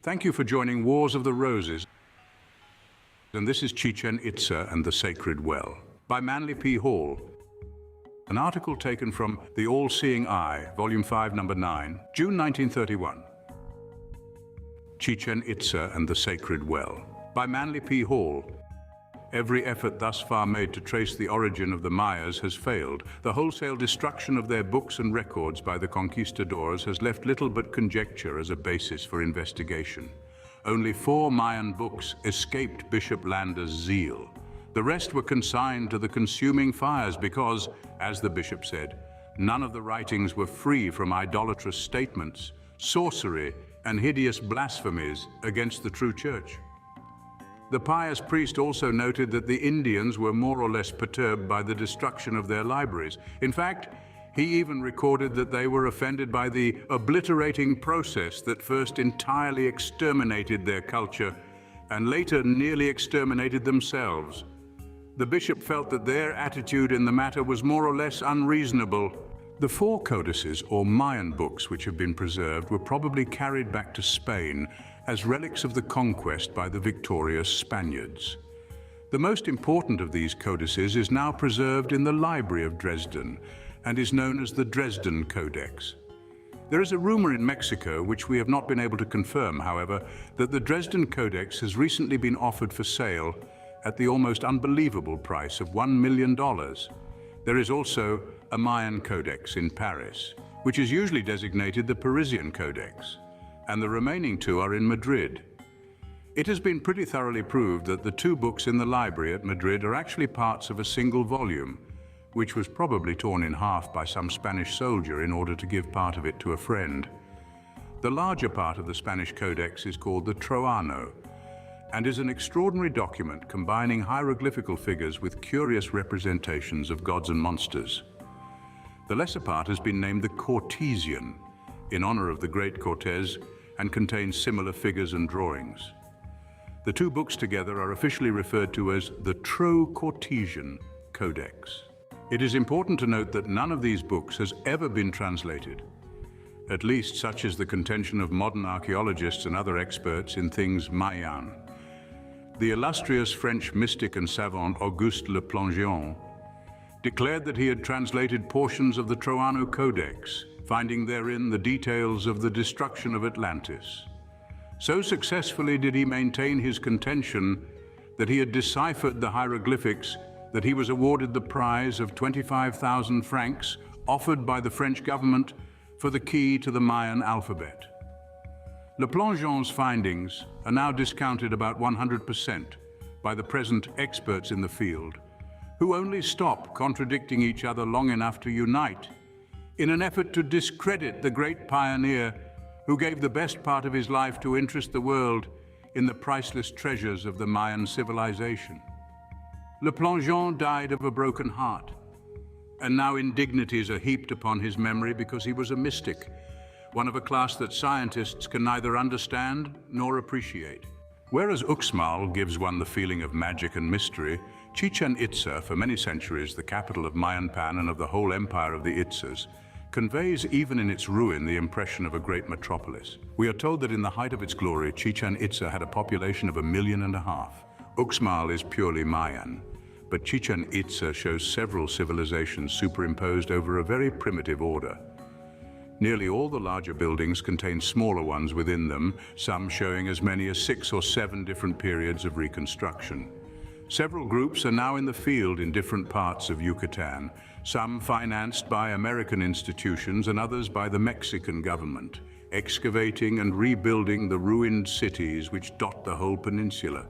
Thank you for joining Wars of the Roses. And this is Chi-Chen Itza and the Sacred Well by Manly P. Hall. An article taken from The All-Seeing Eye, Volume 5, Number 9, June 1931. Chi-Chen Itza and the Sacred Well by Manly P. Hall. Every effort thus far made to trace the origin of the Mayas has failed. The wholesale destruction of their books and records by the conquistadores has left little but conjecture as a basis for investigation. Only 4 Mayan books escaped Bishop Landa's zeal. The rest were consigned to the consuming fires because, as the bishop said, none of the writings were free from idolatrous statements, sorcery, and hideous blasphemies against the true church. The pious priest also noted that the Indians were more or less perturbed by the destruction of their libraries. In fact, he even recorded that they were offended by the obliterating process that first entirely exterminated their culture and later nearly exterminated themselves. The bishop felt that their attitude in the matter was more or less unreasonable. The 4 codices, or Mayan books, which have been preserved were probably carried back to Spain as relics of the conquest by the victorious Spaniards. The most important of these codices is now preserved in the Library of Dresden and is known as the Dresden Codex. There is a rumor in Mexico, which we have not been able to confirm, however, that the Dresden Codex has recently been offered for sale at the almost unbelievable price of $1 million. There is also a Mayan Codex in Paris, which is usually designated the Parisian Codex, and the remaining 2 are in Madrid. It has been pretty thoroughly proved that the 2 books in the library at Madrid are actually parts of a single volume, which was probably torn in half by some Spanish soldier in order to give part of it to a friend. The larger part of the Spanish Codex is called the Troano, and is an extraordinary document combining hieroglyphical figures with curious representations of gods and monsters. The lesser part has been named the Cortesian, in honor of the great Cortes, and contains similar figures and drawings. The 2 books together are officially referred to as the Tro-Cortesian Codex. It is important to note that none of these books has ever been translated. At least such is the contention of modern archaeologists and other experts in things Mayan. The illustrious French mystic and savant Auguste Le Plongeon declared that he had translated portions of the Troano Codex, finding therein the details of the destruction of Atlantis. So successfully did he maintain his contention that he had deciphered the hieroglyphics that he was awarded the prize of 25,000 francs offered by the French government for the key to the Mayan alphabet. Le Plongeon's findings are now discounted about 100% by the present experts in the field, who only stop contradicting each other long enough to unite in an effort to discredit the great pioneer who gave the best part of his life to interest the world in the priceless treasures of the Mayan civilization. Le Plongeon died of a broken heart, and now indignities are heaped upon his memory because he was a mystic, one of a class that scientists can neither understand nor appreciate. Whereas Uxmal gives one the feeling of magic and mystery, Chi-Chen Itza, for many centuries the capital of Mayan Pan and of the whole empire of the Itzas, conveys even in its ruin the impression of a great metropolis. We are told that in the height of its glory, Chi-Chen Itza had a population of 1.5 million. Uxmal is purely Mayan, but Chi-Chen Itza shows several civilizations superimposed over a very primitive order. Nearly all the larger buildings contain smaller ones within them, some showing as many as 6 or 7 different periods of reconstruction. Several groups are now in the field in different parts of Yucatan, some financed by American institutions and others by the Mexican government, excavating and rebuilding the ruined cities which dot the whole peninsula.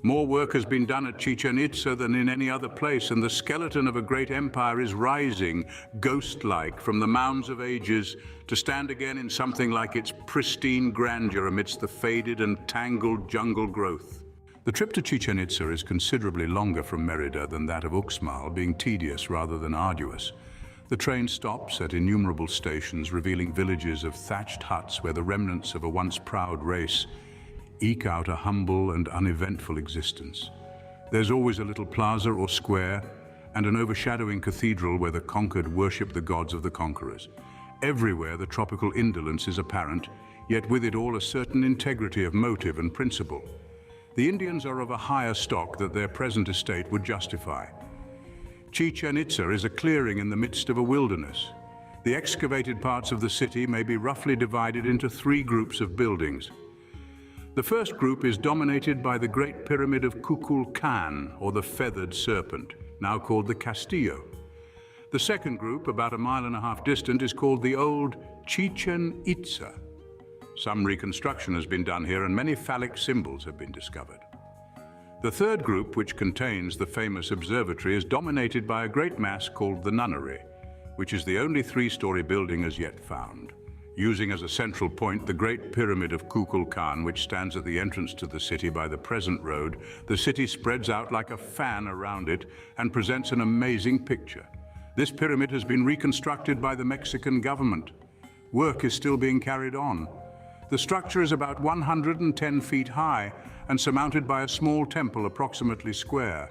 More work has been done at Chi-Chen Itza than in any other place, and the skeleton of a great empire is rising, ghost-like, from the mounds of ages to stand again in something like its pristine grandeur amidst the faded and tangled jungle growth. The trip to Chi-Chen Itza is considerably longer from Merida than that of Uxmal, being tedious rather than arduous. The train stops at innumerable stations, revealing villages of thatched huts where the remnants of a once proud race eke out a humble and uneventful existence. There's always a little plaza or square and an overshadowing cathedral where the conquered worship the gods of the conquerors. Everywhere the tropical indolence is apparent, yet with it all a certain integrity of motive and principle. The Indians are of a higher stock that their present estate would justify. Chi-Chen Itza is a clearing in the midst of a wilderness. The excavated parts of the city may be roughly divided into three groups of buildings. The first group is dominated by the Great Pyramid of Kukulkan, or the Feathered Serpent, now called the Castillo. The second group, about a mile and a half distant, is called the old Chi-Chen Itza. Some reconstruction has been done here and many phallic symbols have been discovered. The third group, which contains the famous observatory, is dominated by a great mass called the Nunnery, which is the only three-story building as yet found. Using as a central point the Great Pyramid of Kukulkan, which stands at the entrance to the city by the present road, the city spreads out like a fan around it and presents an amazing picture. This pyramid has been reconstructed by the Mexican government. Work is still being carried on. The structure is about 110 feet high and surmounted by a small temple approximately square.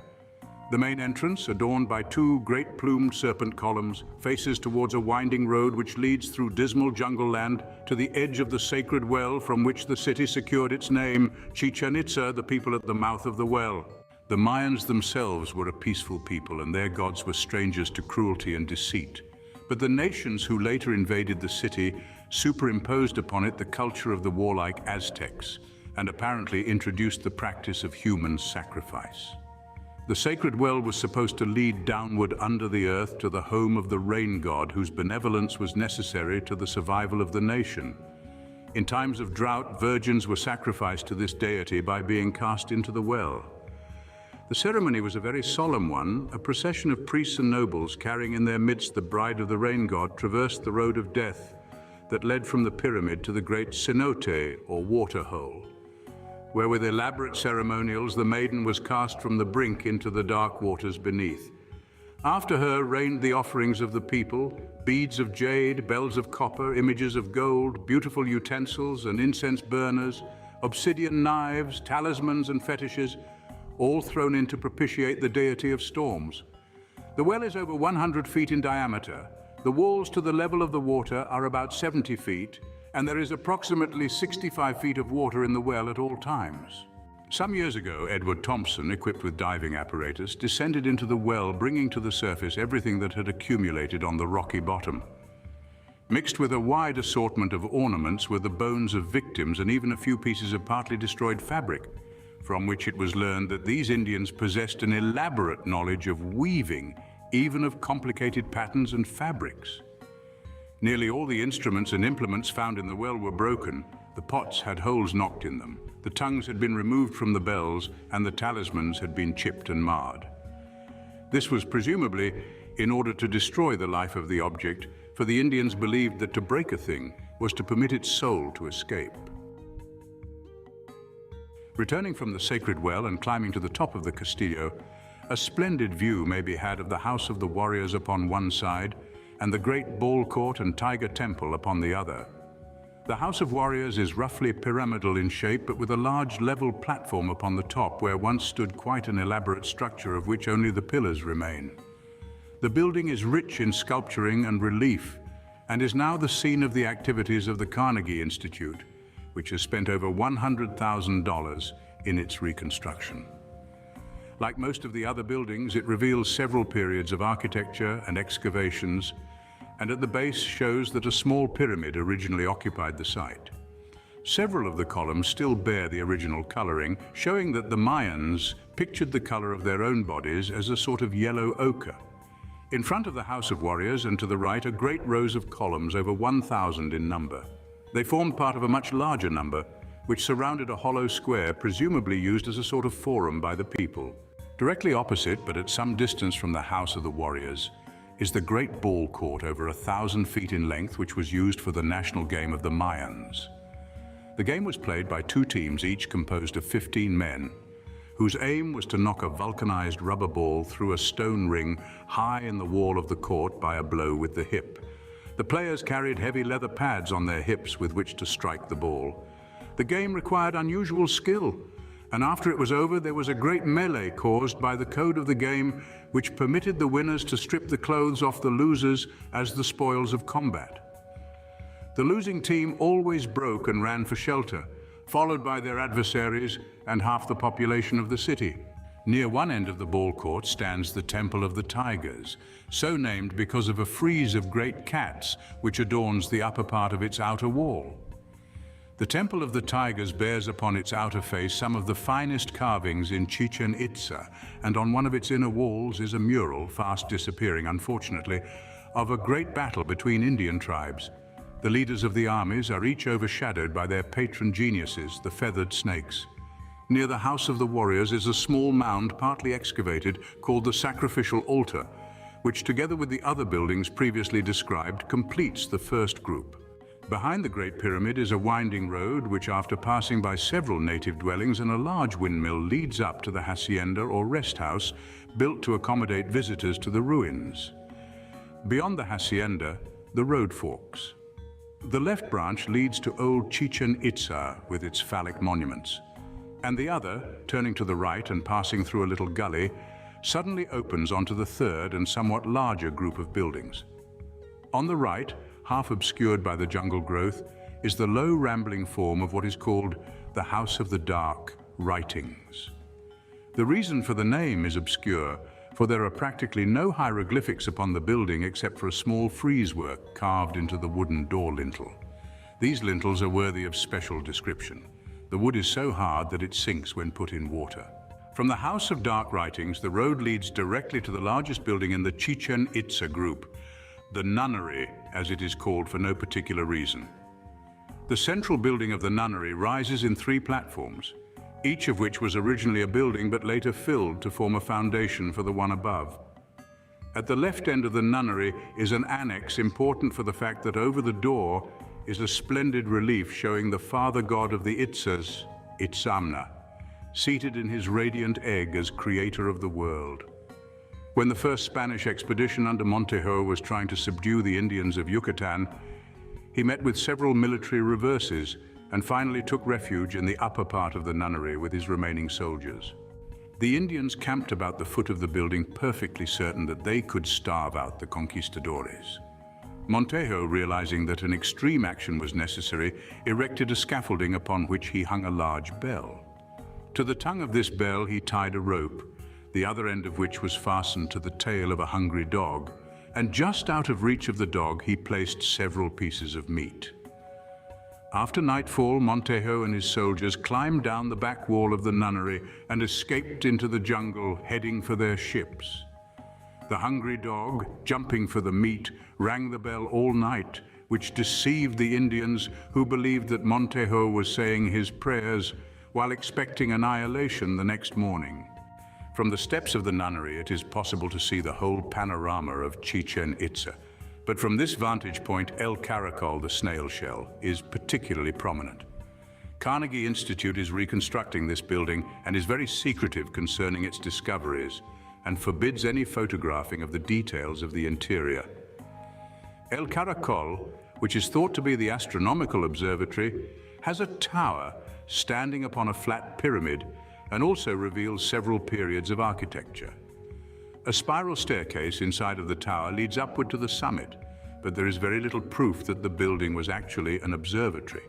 The main entrance, adorned by two great plumed serpent columns, faces towards a winding road which leads through dismal jungle land to the edge of the sacred well from which the city secured its name, Chi-Chen Itza, the people at the mouth of the well. The Mayans themselves were a peaceful people and their gods were strangers to cruelty and deceit. But the nations who later invaded the city superimposed upon it the culture of the warlike Aztecs and apparently introduced the practice of human sacrifice. The sacred well was supposed to lead downward under the earth to the home of the rain god, whose benevolence was necessary to the survival of the nation. In times of drought, virgins were sacrificed to this deity by being cast into the well. The ceremony was a very solemn one. A procession of priests and nobles carrying in their midst the bride of the rain god traversed the road of death that led from the pyramid to the great cenote, or water hole, where with elaborate ceremonials the maiden was cast from the brink into the dark waters beneath. After her rained the offerings of the people, beads of jade, bells of copper, images of gold, beautiful utensils and incense burners, obsidian knives, talismans and fetishes, all thrown in to propitiate the deity of storms. The well is over 100 feet in diameter. The walls to the level of the water are about 70 feet, and there is approximately 65 feet of water in the well at all times. Some years ago, Edward Thompson, equipped with diving apparatus, descended into the well, bringing to the surface everything that had accumulated on the rocky bottom. Mixed with a wide assortment of ornaments were the bones of victims and even a few pieces of partly destroyed fabric, from which it was learned that these Indians possessed an elaborate knowledge of weaving, even of complicated patterns and fabrics. Nearly all the instruments and implements found in the well were broken. The pots had holes knocked in them, the tongues had been removed from the bells, and the talismans had been chipped and marred. This was presumably in order to destroy the life of the object, for the Indians believed that to break a thing was to permit its soul to escape. Returning from the sacred well and climbing to the top of the Castillo, a splendid view may be had of the House of the Warriors upon one side and the great ball court and tiger temple upon the other. The House of Warriors is roughly pyramidal in shape, but with a large level platform upon the top where once stood quite an elaborate structure of which only the pillars remain. The building is rich in sculpturing and relief and is now the scene of the activities of the Carnegie Institute, which has spent over $100,000 in its reconstruction. Like most of the other buildings, it reveals several periods of architecture and excavations, and at the base shows that a small pyramid originally occupied the site. Several of the columns still bear the original coloring, showing that the Mayans pictured the color of their own bodies as a sort of yellow ochre. In front of the House of Warriors and to the right are great rows of columns, over 1,000 in number. They formed part of a much larger number, which surrounded a hollow square presumably used as a sort of forum by the people. Directly opposite, but at some distance from the House of the Warriors, is the great ball court over 1,000 feet in length, which was used for the national game of the Mayans. The game was played by two teams, each composed of 15 men, whose aim was to knock a vulcanized rubber ball through a stone ring high in the wall of the court by a blow with the hip. The players carried heavy leather pads on their hips with which to strike the ball. The game required unusual skill, and after it was over, there was a great melee caused by the code of the game, which permitted the winners to strip the clothes off the losers as the spoils of combat. The losing team always broke and ran for shelter, followed by their adversaries and half the population of the city. Near one end of the ball court stands the Temple of the Tigers, so named because of a frieze of great cats which adorns the upper part of its outer wall. The Temple of the Tigers bears upon its outer face some of the finest carvings in Chi-Chen Itza, and on one of its inner walls is a mural, fast disappearing unfortunately, of a great battle between Indian tribes. The leaders of the armies are each overshadowed by their patron geniuses, the feathered snakes. Near the House of the Warriors is a small mound partly excavated called the Sacrificial Altar, which together with the other buildings previously described completes the first group. Behind the Great Pyramid is a winding road which, after passing by several native dwellings and a large windmill, leads up to the hacienda or rest house built to accommodate visitors to the ruins. Beyond the hacienda, the road forks. The left branch leads to old Chi-Chen Itza with its phallic monuments, and the other, turning to the right and passing through a little gully, suddenly opens onto the third and somewhat larger group of buildings. On the right, half obscured by the jungle growth, is the low rambling form of what is called the House of the Dark Writings. The reason for the name is obscure, for there are practically no hieroglyphics upon the building except for a small frieze work carved into the wooden door lintel. These lintels are worthy of special description. The wood is so hard that it sinks when put in water. From the House of Dark Writings, the road leads directly to the largest building in the Chi-Chen Itza group, the nunnery, as it is called for no particular reason. The central building of the nunnery rises in 3 platforms, each of which was originally a building but later filled to form a foundation for the one above. At the left end of the nunnery is an annex important for the fact that over the door is a splendid relief showing the father god of the Itzas, Itzamna, seated in his radiant egg as creator of the world. When the first Spanish expedition under Montejo was trying to subdue the Indians of Yucatan, he met with several military reverses and finally took refuge in the upper part of the nunnery with his remaining soldiers. The Indians camped about the foot of the building, perfectly certain that they could starve out the conquistadores. Montejo, realizing that an extreme action was necessary, erected a scaffolding upon which he hung a large bell. To the tongue of this bell he tied a rope, the other end of which was fastened to the tail of a hungry dog, and just out of reach of the dog he placed several pieces of meat. After nightfall, Montejo and his soldiers climbed down the back wall of the nunnery and escaped into the jungle, heading for their ships. The hungry dog, jumping for the meat, rang the bell all night, which deceived the Indians, who believed that Montejo was saying his prayers while expecting annihilation the next morning. From the steps of the nunnery, it is possible to see the whole panorama of Chi-Chen Itza. But from this vantage point, El Caracol, the snail shell, is particularly prominent. Carnegie Institute is reconstructing this building and is very secretive concerning its discoveries and forbids any photographing of the details of the interior. El Caracol, which is thought to be the astronomical observatory, has a tower standing upon a flat pyramid and also reveals several periods of architecture. A spiral staircase inside of the tower leads upward to the summit, but there is very little proof that the building was actually an observatory.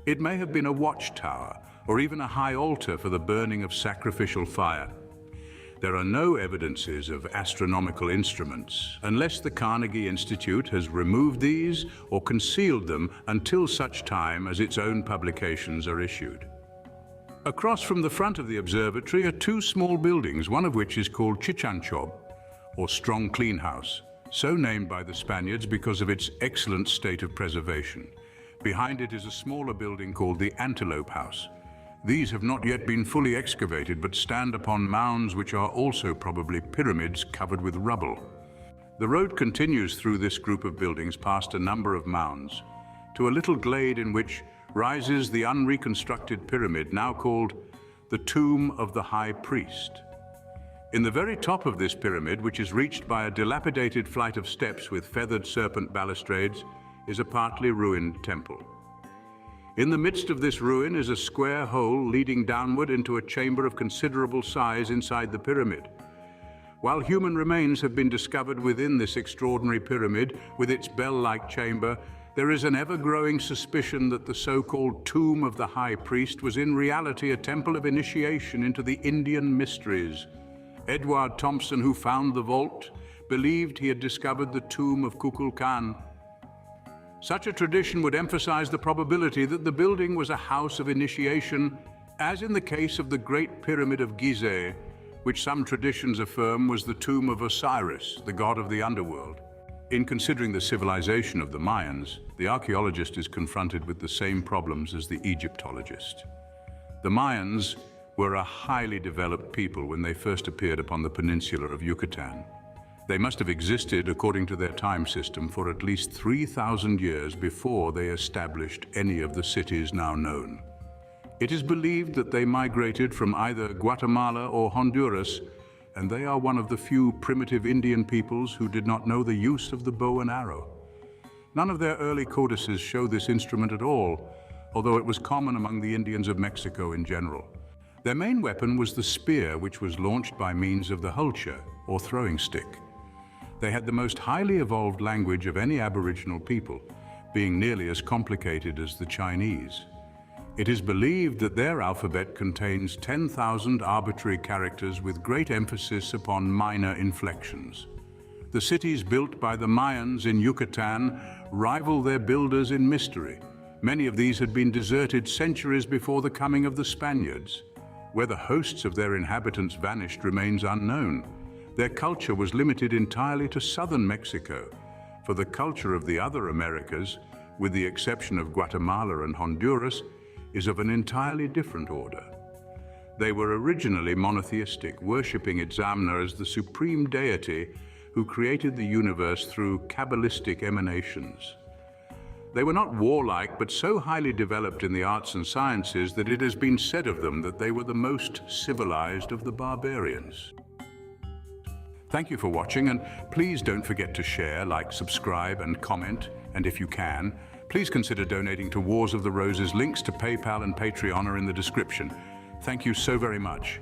It may have been a watchtower or even a high altar for the burning of sacrificial fire. There are no evidences of astronomical instruments, unless the Carnegie Institute has removed these or concealed them until such time as its own publications are issued. Across from the front of the observatory are 2 small buildings, one of which is called Chichanchob, or Strong Clean House, so named by the Spaniards because of its excellent state of preservation. Behind it is a smaller building called the Antelope House. These have not yet been fully excavated, but stand upon mounds which are also probably pyramids covered with rubble. The road continues through this group of buildings past a number of mounds, to a little glade in which rises the unreconstructed pyramid, now called the Tomb of the High Priest. In the very top of this pyramid, which is reached by a dilapidated flight of steps with feathered serpent balustrades, is a partly ruined temple. In the midst of this ruin is a square hole leading downward into a chamber of considerable size inside the pyramid. While human remains have been discovered within this extraordinary pyramid with its bell-like chamber, There is an ever-growing suspicion that the so-called tomb of the high priest was in reality a temple of initiation into the Indian mysteries. Edward Thompson, who found the vault, believed he had discovered the tomb of Kukulkan. Such a tradition would emphasize the probability that the building was a house of initiation, as in the case of the Great Pyramid of Gizeh, which some traditions affirm was the tomb of Osiris, the god of the underworld. In considering the civilization of the Mayans, the archaeologist is confronted with the same problems as the Egyptologist. The Mayans were a highly developed people when they first appeared upon the peninsula of Yucatan. They must have existed according to their time system for at least 3,000 years before they established any of the cities now known. It is believed that they migrated from either Guatemala or Honduras, and they are one of the few primitive Indian peoples who did not know the use of the bow and arrow. None of their early codices show this instrument at all, although it was common among the Indians of Mexico in general. Their main weapon was the spear, which was launched by means of the hulcha, or throwing stick. They had the most highly evolved language of any Aboriginal people, being nearly as complicated as the Chinese. It is believed that their alphabet contains 10,000 arbitrary characters with great emphasis upon minor inflections. The cities built by the Mayans in Yucatan rival their builders in mystery. Many of these had been deserted centuries before the coming of the Spaniards. Where the hosts of their inhabitants vanished remains unknown. Their culture was limited entirely to southern Mexico, for the culture of the other Americas, with the exception of Guatemala and Honduras, is of an entirely different order. They were originally monotheistic, worshipping Itzamna as the supreme deity who created the universe through Kabbalistic emanations. They were not warlike, but so highly developed in the arts and sciences that it has been said of them that they were the most civilized of the barbarians. Thank you for watching, and please don't forget to share, like, subscribe, and comment. And if you can, please consider donating to Wars of the Roses. Links to PayPal and Patreon are in the description. Thank you so very much.